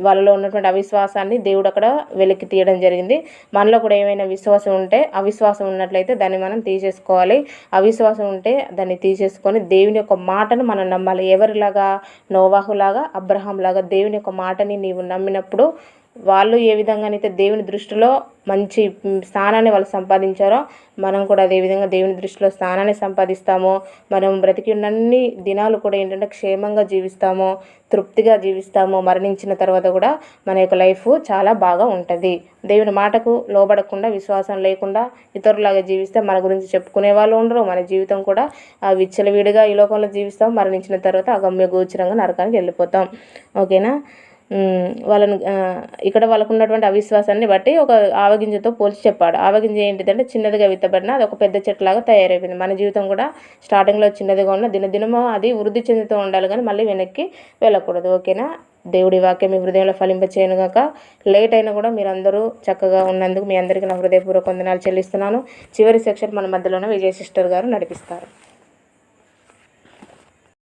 వాళ్ళలో ఉన్నటువంటి అవిశ్వాసాన్ని దేవుడు అక్కడ వెలికి తీయడం జరిగింది. మనలో కూడా ఏమైనా విశ్వాసం ఉంటే, అవిశ్వాసం ఉన్నట్లయితే దాన్ని మనం తీసేసుకోవాలి. అవిశ్వాసం ఉంటే దాన్ని తీసేసుకొని దేవుని యొక్క మాటను మనం నమ్మాలి. ఎవరిలాగా? నోవాహులాగా, అబ్రహాంలాగా దేవుని యొక్క మాటని నీవు నమ్మినప్పుడు వాళ్ళు ఏ విధంగానైతే దేవుని దృష్టిలో మంచి స్థానాన్ని వాళ్ళు సంపాదించారో మనం కూడా అదేవిధంగా దేవుని దృష్టిలో స్థానాన్ని సంపాదిస్తాము. మనం బ్రతికి ఉన్నన్ని దినాలు కూడా ఏంటంటే క్షేమంగా జీవిస్తాము, తృప్తిగా జీవిస్తాము. మరణించిన తర్వాత కూడా మన యొక్క లైఫ్ చాలా బాగా ఉంటుంది. దేవుని మాటకు లోబడకుండా, విశ్వాసం లేకుండా ఇతరులాగా జీవిస్తే మన గురించి చెప్పుకునే వాళ్ళు ఉండరు. మన జీవితం కూడా విచ్చలవిడిగా ఈ లోకంలో జీవిస్తాం. మరణించిన తర్వాత అగమ్య గోచరంగా నరకానికి వెళ్ళిపోతాం. ఓకేనా? వాళ్ళను ఇక్కడ వాళ్ళకు ఉన్నటువంటి అవిశ్వాసాన్ని బట్టి ఒక ఆవగింజతో పోల్చి చెప్పాడు. ఆవగింజ ఏంటిదంటే చిన్నదిగా విత్తబడిన అది ఒక పెద్ద చెట్టులాగా తయారైపోయింది. మన జీవితం కూడా స్టార్టింగ్లో చిన్నదిగా ఉన్న దినదినమో అది వృద్ధి చెందుతూ ఉండాలి, కానీ మళ్ళీ వెనక్కి వెళ్ళకూడదు. ఓకేనా? దేవుడి వాక్యం మీ హృదయంలో ఫలింపచేయను గాక. లేట్ అయినా కూడా మీరందరూ చక్కగా ఉన్నందుకు మీ అందరికీ నా హృదయపూర్వక వందనాలు చెల్లిస్తున్నాను. చివరి సెక్షన్ మన మధ్యలోనే విజయ సిస్టర్ గారు నడిపిస్తారు.